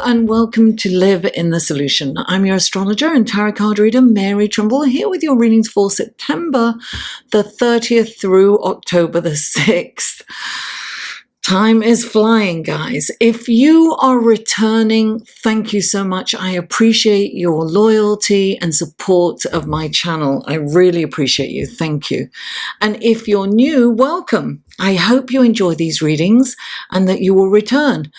and welcome to Live in the Solution. I'm your astrologer and tarot card reader, Mary Trimble, here with your readings for September the 30th through October the 6th. Time is flying, guys. If you are returning, thank you so much. I appreciate your loyalty and support of my channel. I really appreciate you. Thank you. And if you're new, welcome. I hope you enjoy these readings and that you will return.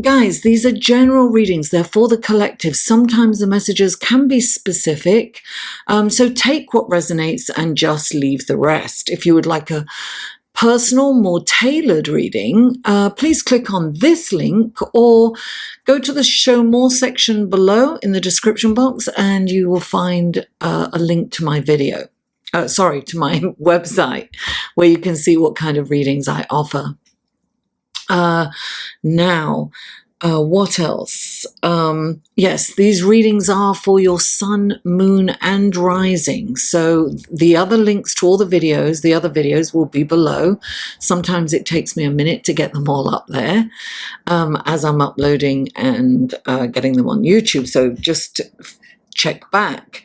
Guys, these are general readings. They're for the collective. Sometimes the messages can be specific. So take what resonates and just leave the rest. If you would like a personal, more tailored reading, please click on this link or go to the show more section below in the description box and you will find a link to my video. To my website where you can see what kind of readings I offer. What else? Yes, these readings are for your sun, moon, and rising. So the other links to all the other videos will be below. Sometimes it takes me a minute to get them all up there as I'm uploading and getting them on YouTube. So just check back.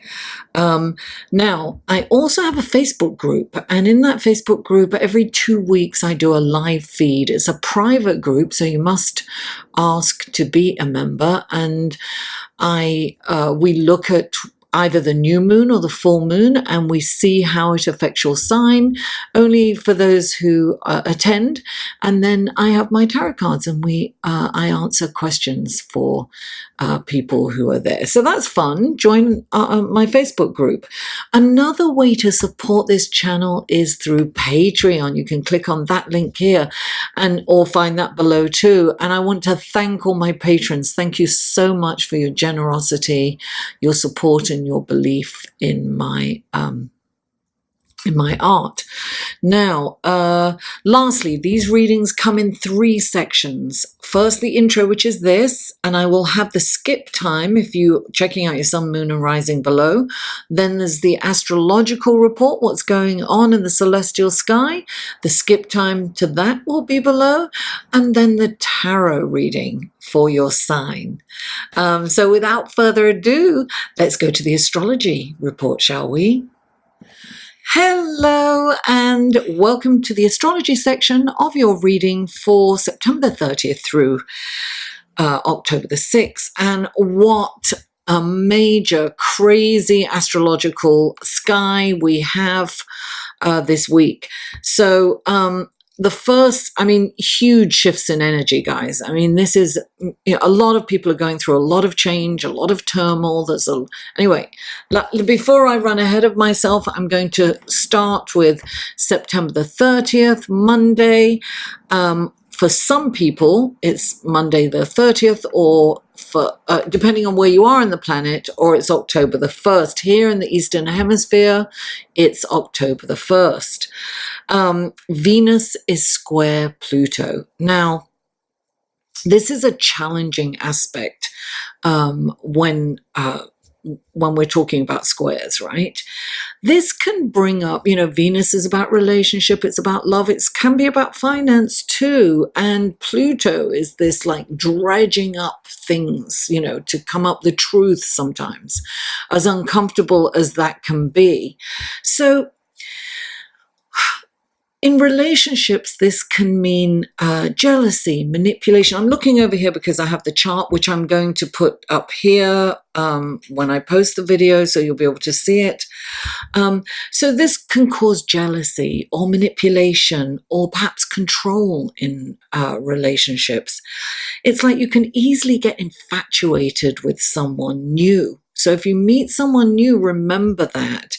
Now, I also have a Facebook group, and in that Facebook group, every 2 weeks I do a live feed. It's a private group, so you must ask to be a member, and we look at either the new moon or the full moon, and we see how it affects your sign, only for those who attend. And then I have my tarot cards, and I answer questions for people who are there. So that's fun. Join my Facebook group. Another way to support this channel is through Patreon. You can click on that link here or find that below too. And I want to thank all my patrons. Thank you so much for your generosity, your support, and your belief in my art. Now, lastly, these readings come in 3 sections. First, the intro, which is this, and I will have the skip time if you're checking out your sun, moon, and rising below. Then there's the astrological report, what's going on in the celestial sky. The skip time to that will be below. And then the tarot reading for your sign. So without further ado, let's go to the astrology report, shall we? Hello and welcome to the astrology section of your reading for September 30th through October the 6th. And what a major, crazy astrological sky we have this week. So the first, huge shifts in energy, guys. This is, a lot of people are going through a lot of change, a lot of turmoil. Anyway, before I run ahead of myself, I'm going to start with September the 30th, Monday. For some people, it's Monday the 30th, or for depending on where you are in the planet, or it's October the 1st. Here in the Eastern Hemisphere, it's October the 1st. Venus is square Pluto. Now, this is a challenging aspect when we're talking about squares, right? This can bring up, Venus is about relationship, it's about love, it can be about finance too. And Pluto is this dredging up things, to come up the truth sometimes, as uncomfortable as that can be. So in relationships, this can mean jealousy, manipulation. I'm looking over here because I have the chart, which I'm going to put up here when I post the video, so you'll be able to see it. So this can cause jealousy or manipulation or perhaps control in relationships. It's like you can easily get infatuated with someone new. So if you meet someone new, remember that.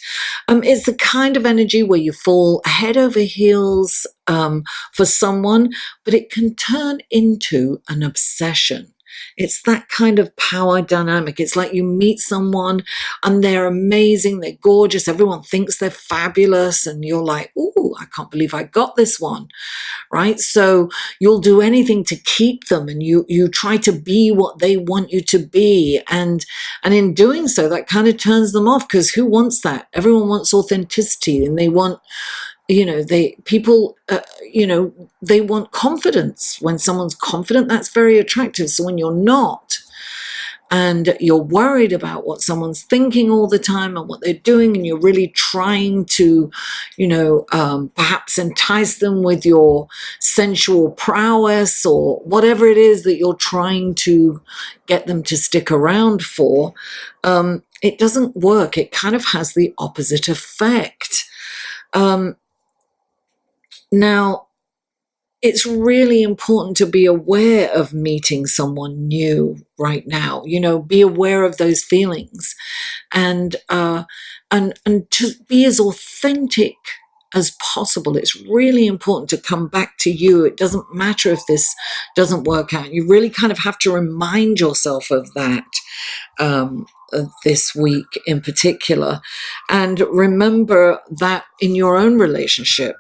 It's the kind of energy where you fall head over heels for someone, but it can turn into an obsession. It's that kind of power dynamic. It's like you meet someone and they're amazing, they're gorgeous, everyone thinks they're fabulous, and you're like, ooh, I can't believe I got this one, right? So you'll do anything to keep them, and you try to be what they want you to be, and in doing so, that kind of turns them off, because who wants that? Everyone wants authenticity, and they want people, they want confidence. When someone's confident, that's very attractive. So when you're not, and you're worried about what someone's thinking all the time and what they're doing, and you're really trying to, perhaps entice them with your sensual prowess or whatever it is that you're trying to get them to stick around for, it doesn't work. It kind of has the opposite effect. Now, it's really important to be aware of meeting someone new right now. Be aware of those feelings, and to be as authentic as possible. It's really important to come back to you. It doesn't matter if this doesn't work out. You really kind of have to remind yourself of that this week in particular, and remember that in your own relationship,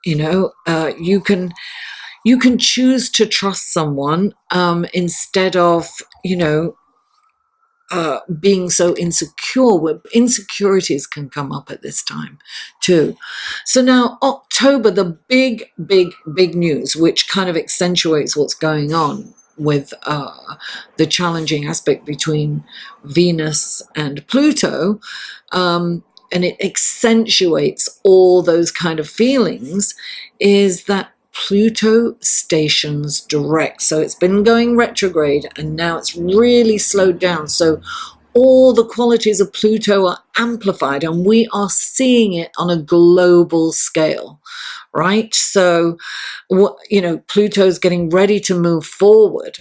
you can choose to trust someone instead of, being so insecure. Where insecurities can come up at this time too. So now October, the big news, which kind of accentuates what's going on with the challenging aspect between Venus and Pluto, and it accentuates all those kind of feelings, is that Pluto stations direct. So it's been going retrograde and now it's really slowed down. So all the qualities of Pluto are amplified, and we are seeing it on a global scale, right? So, Pluto's getting ready to move forward.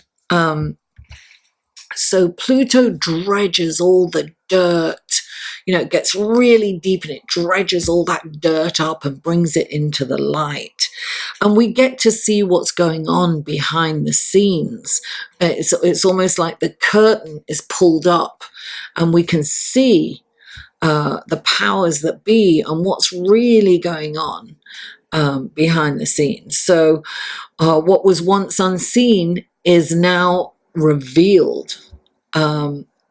So Pluto dredges all the dirt, it gets really deep and it dredges all that dirt up and brings it into the light. And we get to see what's going on behind the scenes. It's almost like the curtain is pulled up and we can see the powers that be and what's really going on behind the scenes. So what was once unseen is now revealed.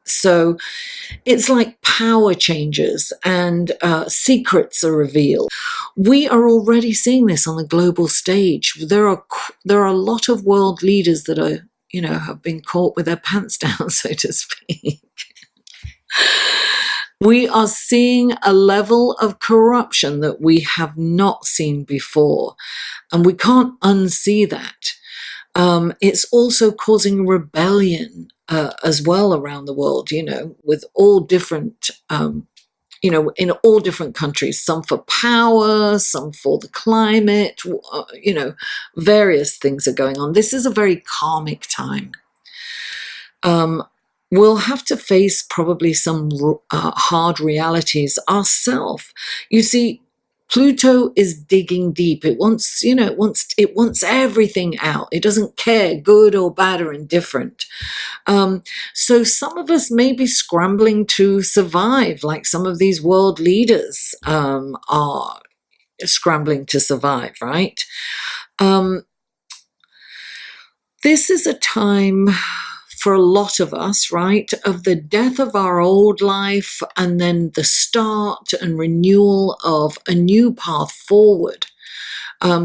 So it's like power changes and secrets are revealed. We are already seeing this on the global stage. There are a lot of world leaders that are, have been caught with their pants down, so to speak. We are seeing a level of corruption that we have not seen before, and we can't unsee that. It's also causing rebellion as well around the world, with all different, in all different countries, some for power, some for the climate, various things are going on. This is a very karmic time. We'll have to face probably some hard realities ourselves. You see, Pluto is digging deep. It wants, it wants everything out. It doesn't care, good or bad or indifferent. So some of us may be scrambling to survive, like some of these world leaders are scrambling to survive, right? This is a time for a lot of us, right, of the death of our old life and then the start and renewal of a new path forward.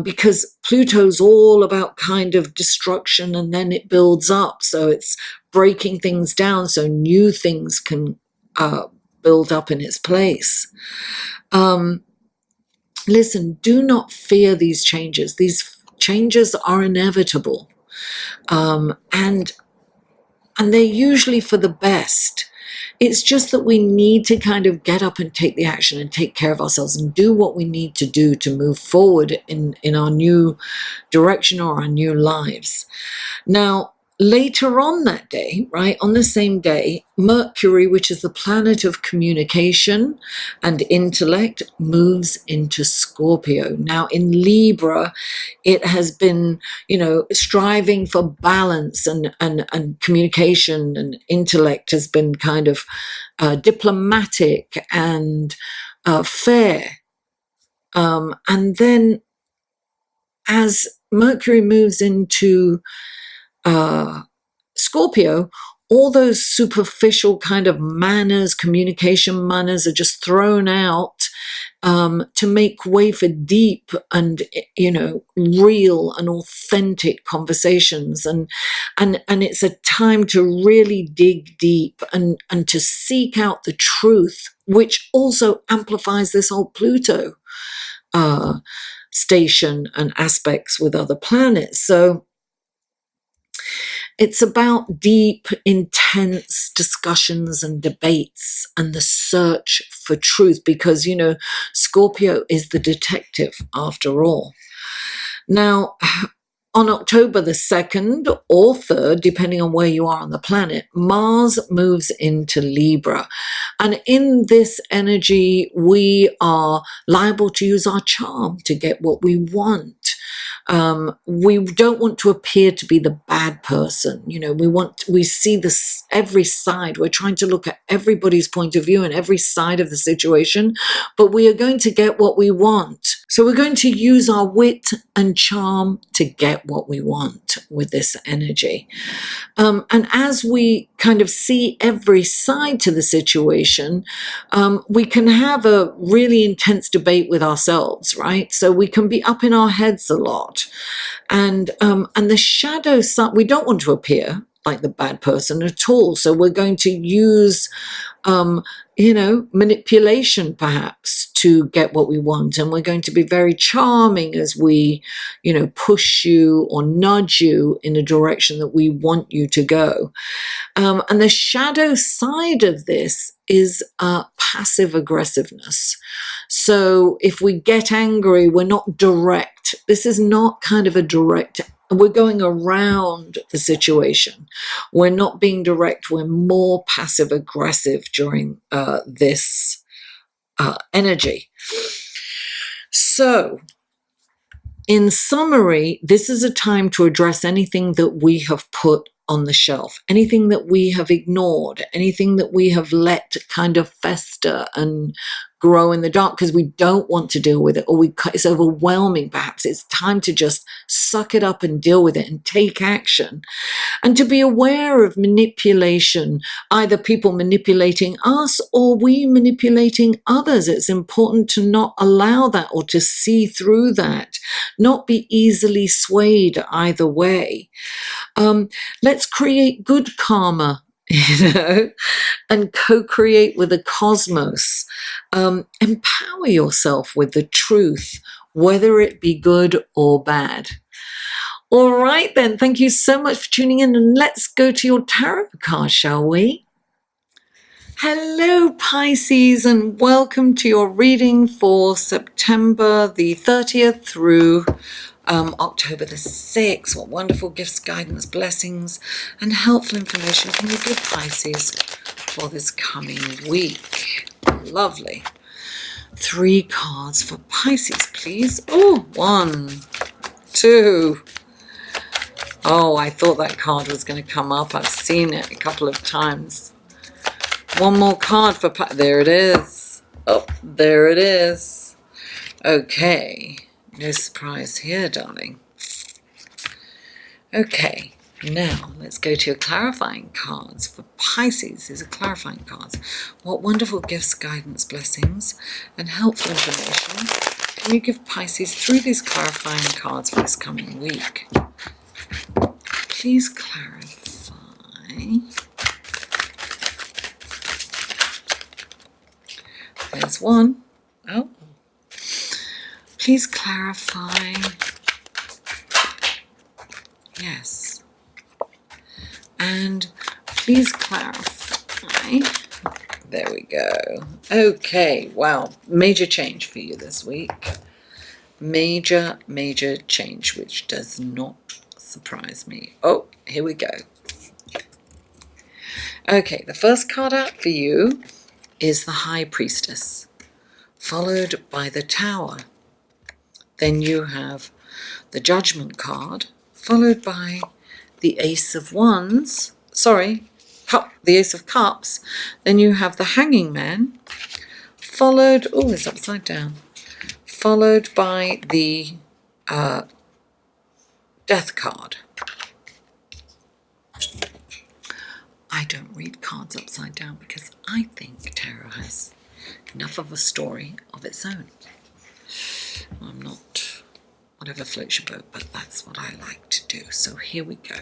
Because Pluto's all about kind of destruction and then it builds up. So it's breaking things down so new things can build up in its place. Listen, do not fear these changes. These changes are inevitable. And they're usually for the best. It's just that we need to kind of get up and take the action and take care of ourselves and do what we need to do to move forward in our new direction or our new lives. Now, later on that day, right, on the same day, Mercury, which is the planet of communication and intellect, moves into Scorpio. Now, in Libra, it has been, striving for balance and communication and intellect has been kind of diplomatic and fair. And then as Mercury moves into Scorpio, all those superficial kind of manners, communication manners are just thrown out, to make way for deep and, real and authentic conversations. And it's a time to really dig deep and to seek out the truth, which also amplifies this whole Pluto station and aspects with other planets. So it's about deep, intense discussions and debates and the search for truth, because, Scorpio is the detective after all. Now, on October the 2nd or 3rd, depending on where you are on the planet, Mars moves into Libra. And in this energy, we are liable to use our charm to get what we want. We don't want to appear to be the bad person. We see this every side. We're trying to look at everybody's point of view and every side of the situation, but we are going to get what we want. So we're going to use our wit and charm to get what we want with this energy. And as we kind of see every side to the situation, we can have a really intense debate with ourselves, right? So we can be up in our heads a lot. And the shadow side, we don't want to appear like the bad person at all. So we're going to use, manipulation perhaps to get what we want. And we're going to be very charming as we, push you or nudge you in a direction that we want you to go. And the shadow side of this is passive aggressiveness. So if we get angry, we're not direct. This is not kind of a direct. We're going around the situation. We're not being direct. We're more passive aggressive during this energy. So, in summary, this is a time to address anything that we have put on the shelf, anything that we have ignored, anything that we have let kind of fester and grow in the dark because we don't want to deal with it, or it's overwhelming perhaps. It's time to just suck it up and deal with it and take action. And to be aware of manipulation, either people manipulating us or we manipulating others. It's important to not allow that or to see through that, not be easily swayed either way. Let's create good karma, and co-create with the cosmos. Empower yourself with the truth, whether it be good or bad. All right, then. Thank you so much for tuning in, and let's go to your tarot card, shall we? Hello, Pisces, and welcome to your reading for September the 30th through October the 6th. What wonderful gifts, guidance, blessings, and helpful information can you give Pisces for this coming week? Lovely. 3 cards for Pisces, please. Oh, 1, 2. Oh, I thought that card was going to come up. I've seen it a couple of times. 1 more card for there it is. Oh, there it is. Okay. No surprise here, darling. Okay. Now, let's go to your clarifying cards for Pisces. These are clarifying cards. What wonderful gifts, guidance, blessings, and helpful information can you give Pisces through these clarifying cards for this coming week? Please clarify. There's 1. Oh. Please clarify. Yes. And please clarify. There we go. Okay. Wow. Major change for you this week. Major change, which does not surprise me. Oh, here we go. Okay. The first card out for you is the High Priestess, followed by the Tower. Then you have the Judgment card, followed by the Ace of Wands. The Ace of Cups. Then you have the Hanging Man, followed... Oh, it's upside down. Followed by the Death card. I don't read cards upside down because I think tarot has Enough of a story of its own. I'm not whatever floats your boat, but that's what I like to do. So here we go.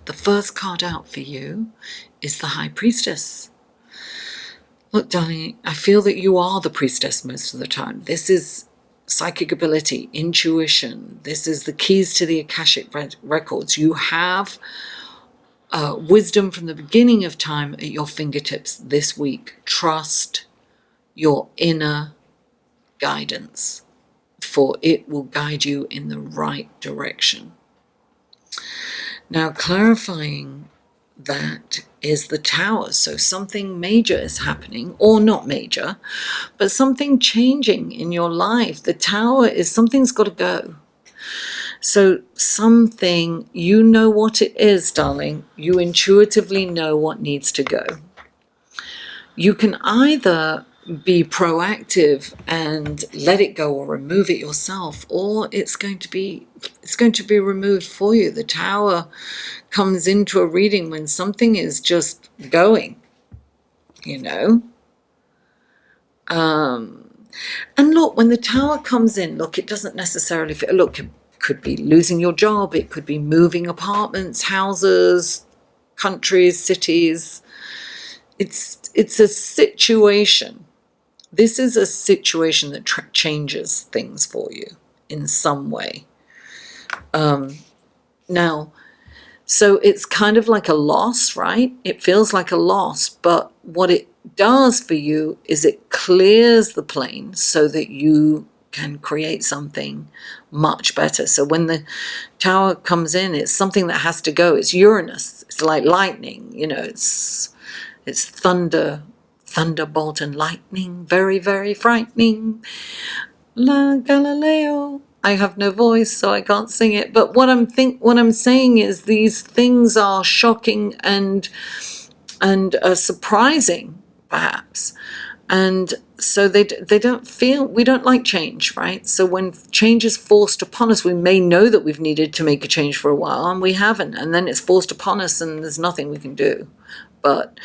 The first card out for you is the High Priestess. Look, darling, I feel that you are the priestess most of the time. This is psychic ability, intuition. This is the keys to the Akashic records. You have wisdom from the beginning of time at your fingertips this week. Trust your inner guidance, for it will guide you in the right direction. Now, clarifying that is the Tower. So something major is happening, or not major, but something changing in your life. The Tower is something's got to go. So something, you know what it is, darling. You intuitively know what needs to go. You can either be proactive and let it go or remove it yourself, or it's going to be removed for you. The Tower comes into a reading when something is just going, you know. And look, when the Tower comes in, look, it doesn't necessarily fit. Look, it could be losing your job, it could be moving apartments, houses, countries, cities. It's a situation. This is a situation that changes things for you in some way. Now, so it's kind of like a loss, right? It feels like a loss, but what it does for you is it clears the plane so that you can create something much better. So when the Tower comes in, it's something that has to go. It's Uranus. It's like lightning, you know, it's thunderbolt and lightning, very, very frightening. La Galileo. I have no voice, so I can't sing it. But what I'm saying is these things are shocking and surprising, perhaps. And so they don't feel, we don't like change, right? So when change is forced upon us, we may know that we've needed to make a change for a while and we haven't. And then it's forced upon us and there's nothing we can do but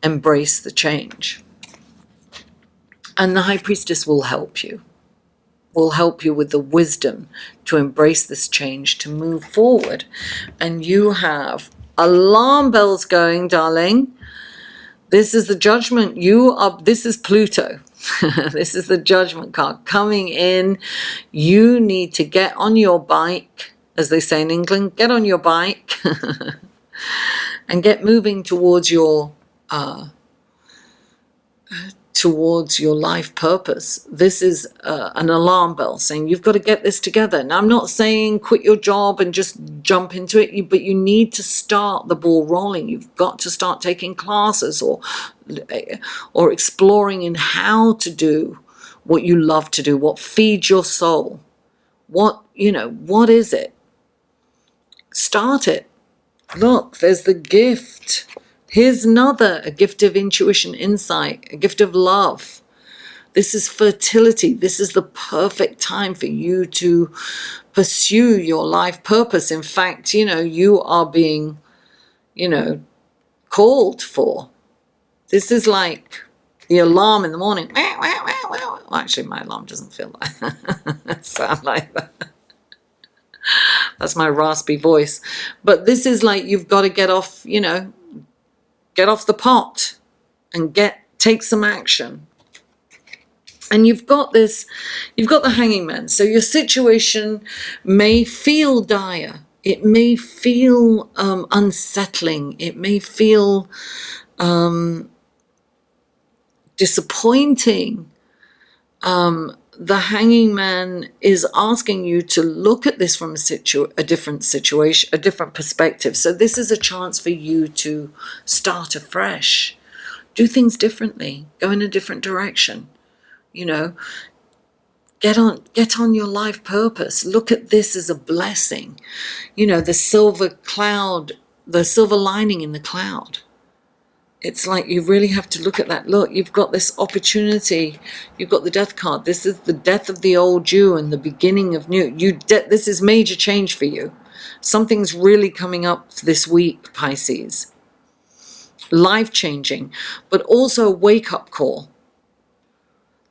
embrace the change. And the High Priestess will help you with the wisdom to embrace this change, to move forward. And you have alarm bells going, darling. This is the Judgment. This is Pluto. This is the Judgment card coming in. You need to get on your bike, as they say in England, get on your bike and get moving towards your life purpose. This is an alarm bell saying you've got to get this together. Now, I'm not saying quit your job and just jump into it, but you need to start the ball rolling. You've got to start taking classes or exploring in how to do what you love to do, what feeds your soul. What is it? Start it. Look, there's the gift. Here's a gift of intuition, insight, a gift of love. This is fertility. This is the perfect time for you to pursue your life purpose. In fact, you are being, called for. This is like the alarm in the morning. Well, actually, my alarm doesn't feel like that. Sound like that. That's my raspy voice. But this is like you've got to get off the pot and take some action. And you've got the Hanging Man. So your situation may feel dire. It may feel unsettling. It may feel disappointing. The Hanging Man is asking you to look at this from a different situation, a different perspective. So this is a chance for you to start afresh, do things differently, go in a different direction. Get on your life purpose. Look at this as a blessing. The silver cloud, the silver lining in the cloud. It's like you really have to look at that. Look, you've got this opportunity. You've got the Death card. This is the death of the old you and the beginning of new. This is major change for you. Something's really coming up this week, Pisces. Life-changing, but also a wake-up call.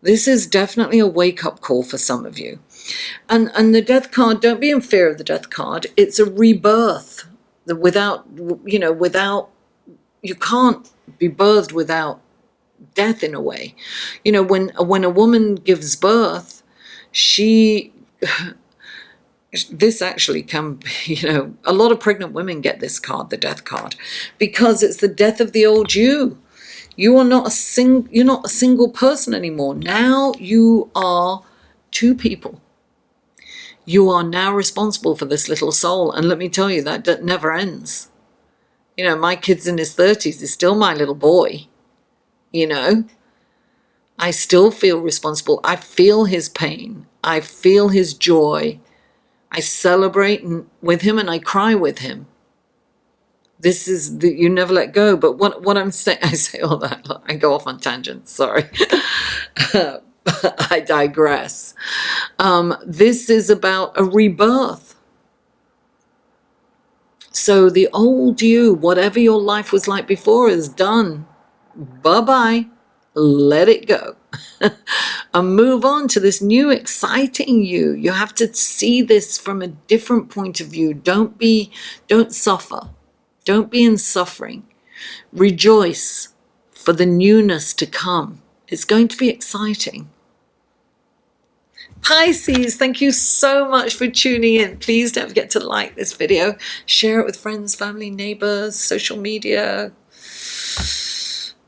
This is definitely a wake-up call for some of you. And the death card, don't be in fear of the death card. It's a rebirth. Without, you can't be birthed without death in a way. When a woman gives birth, this actually can, a lot of pregnant women get this card, the death card, because it's the death of the old you. You're not a single person anymore. Now you are two people. You are now responsible for this little soul. And let me tell you, that never ends. My kid's in his 30s. He's still my little boy. I still feel responsible. I feel his pain. I feel his joy. I celebrate with him and I cry with him. This is you never let go. But what I'm saying, I say all that. Look, I go off on tangents. Sorry. I digress. This is about a rebirth. So the old you, whatever your life was like before, is done. Bye-bye. Let it go. And move on to this new exciting you. You have to see this from a different point of view. Don't suffer. Don't be in suffering. Rejoice for the newness to come. It's going to be exciting. Pisces, thank you so much for tuning in. Please don't forget to like this video, share it with friends, family, neighbors, social media,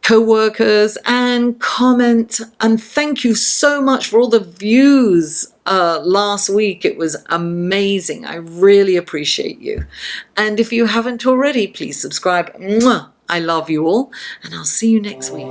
co-workers, and comment. And thank you so much for all the views last week. It was amazing. I really appreciate you. And if you haven't already, please subscribe. Mwah! I love you all, and I'll see you next week.